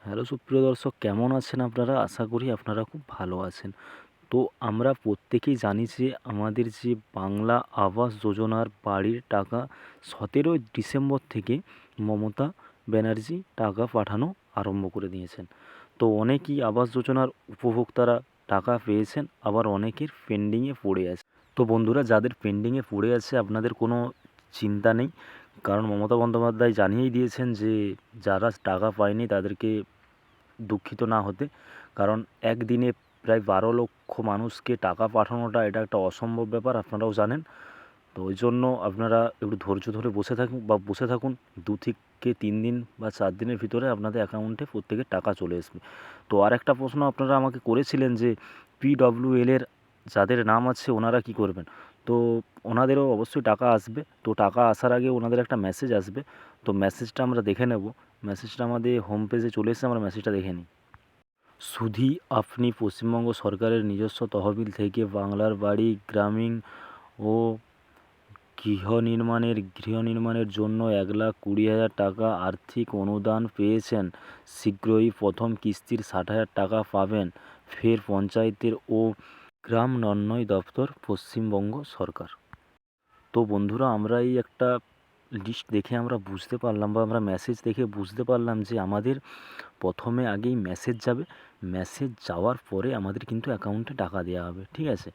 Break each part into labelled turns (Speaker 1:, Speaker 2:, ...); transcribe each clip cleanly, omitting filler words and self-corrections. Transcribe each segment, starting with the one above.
Speaker 1: Hello সুপ্রিয় দর্শক, কেমন আছেন আপনারা? আশা করি আপনারা খুব ভালো আছেন। তো আমরা প্রত্যেকেই জানি যে আমাদের যে বাংলা আবাস যোজনার বাড়ির টাকা 17ই ডিসেম্বর থেকে মমতা ব্যানার্জি টাকা পাঠানো আরম্ভ করে দিয়েছেন। তো অনেকেই আবাস যোজনার উপভোক্তারা টাকা পেয়েছেন, আবার অনেকের পেন্ডিংয়ে পড়ে আছে। তো বন্ধুরা, যাদের পেন্ডিংয়ে পড়ে আছে আপনাদের কোনো চিন্তা নেই, কারণ মমতা বন্দ্যোপাধ্যায় জানিয়েই দিয়েছেন যে যারা টাকা পায়নি তাদেরকে দুঃখিত না হতে। কারণ একদিনে প্রায় 12 লক্ষ মানুষকে টাকা পাঠানোটা এটা একটা অসম্ভব ব্যাপার, আপনারাও জানেন। তো ওই জন্য আপনারা একটু ধৈর্য ধরে বসে থাকুন 2 থেকে 3 দিন বা 4 দিনের ভিতরে আপনাদের অ্যাকাউন্টে প্রত্যেকের টাকা চলে আসবে। তো আর একটা প্রশ্ন আপনারা আমাকে করেছিলেন যে PWL এর যাদের নাম আছে ওনারা কি করবেন? তো ওনাদেরও অবশ্যই টাকা আসবে। তো টাকা আসার আগে ওনাদের একটা মেসেজ আসবে। তো মেসেজটা আমরা দেখে নেব। মেসেজটা আমাদের হোম পেজে চলে এসেছে, আমরা মেসেজটা দেখে নিই। শুধু আপনি পশ্চিমবঙ্গ সরকারের নিজস্ব তহবিল থেকে বাংলার বাড়ি গ্রামীণ ও গৃহ নির্মাণের জন্য 1,20,000 টাকা আর্থিক অনুদান পেয়েছেন। শীঘ্রই প্রথম কিস্তির 60,000 টাকা পাবেন। ফের পঞ্চায়েতের ও গ্রাম উন্নয়ন দপ্তর, পশ্চিমবঙ্গ সরকার। তো বন্ধুরা, আমরা এই একটা লিস্ট দেখে আমরা বুঝতে পারলাম, বা আমরা মেসেজ দেখে বুঝতে পারলাম যে আমাদের প্রথমে আগেই মেসেজ যাবে। মেসেজ যাওয়ার পরে আমাদের কিন্তু অ্যাকাউন্টে টাকা দেওয়া হবে, ঠিক আছে?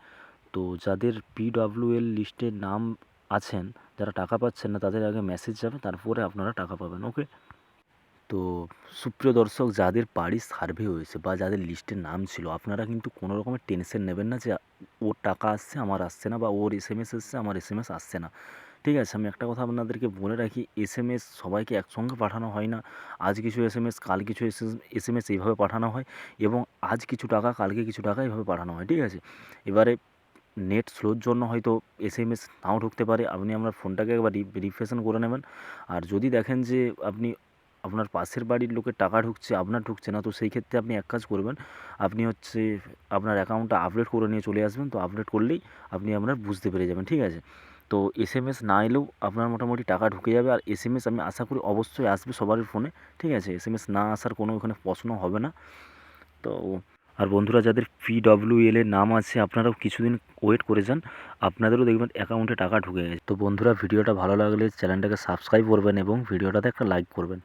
Speaker 1: তো যাদের PWL লিস্টে নাম আছেন, যারা টাকা পাচ্ছেন না, তাদের আগে মেসেজ যাবে, তারপরে আপনারা টাকা পাবেন। ওকে? তো সুপ্রিয় দর্শক, যাদের বাড়ির সার্ভে হয়েছে বা যাদের লিস্টে নাম ছিল, আপনারা কিন্তু কোনো রকমের টেনশন নেবেন না যে ওর টাকা আসছে আমার আসছে না, বা ওর SMS এসছে আমার SMS আসছে না। ঠিক আছে? আমি একটা কথা আপনাদেরকে বলে রাখি, SMS সবাইকে একসঙ্গে পাঠানো হয় না। আজ কিছু SMS কাল কিছু SMS এইভাবে পাঠানো হয়, এবং আজ কিছু টাকা কালকে কিছু টাকা এইভাবে পাঠানো হয়, ঠিক আছে? এবারে নেট স্লোর জন্য হয়তো SMS নাও ঢুকতে পারে। আপনি আপনার ফোনটাকে একবার রিফ্রেশন করে নেবেন। আর যদি দেখেন যে আপনার পাশের বাড়ির লোকের টাকা ঢুকছে, আপনার ঢুকছে না, তো সেই ক্ষেত্রে আপনি এক কাজ করবেন, আপনি আপনার অ্যাকাউন্টটা আপডেট করে নিয়ে চলে আসবেন। তো আপডেট করলেই আপনি আপনার বুঝতে পেরে যাবেন, ঠিক আছে? তো SMS না এলেও আপনার মোটামুটি টাকা ঢুকে যাবে। আর SMS আমি আশা করি অবশ্যই আসবে সবারই ফোনে, ঠিক আছে? SMS না আসার কোনো এখানে প্রশ্ন হবে না। তো আর বন্ধুরা, যাদের PWL এর নাম আছে, আপনারাও কিছুদিন ওয়েট করে যান, আপনাদেরও দেখবেন অ্যাকাউন্টে টাকা ঢুকে গেছে। তো বন্ধুরা, ভিডিওটা ভালো লাগলে চ্যানেলটাকে সাবস্ক্রাইব করবেন এবং ভিডিওটাতে একটা লাইক করবেন।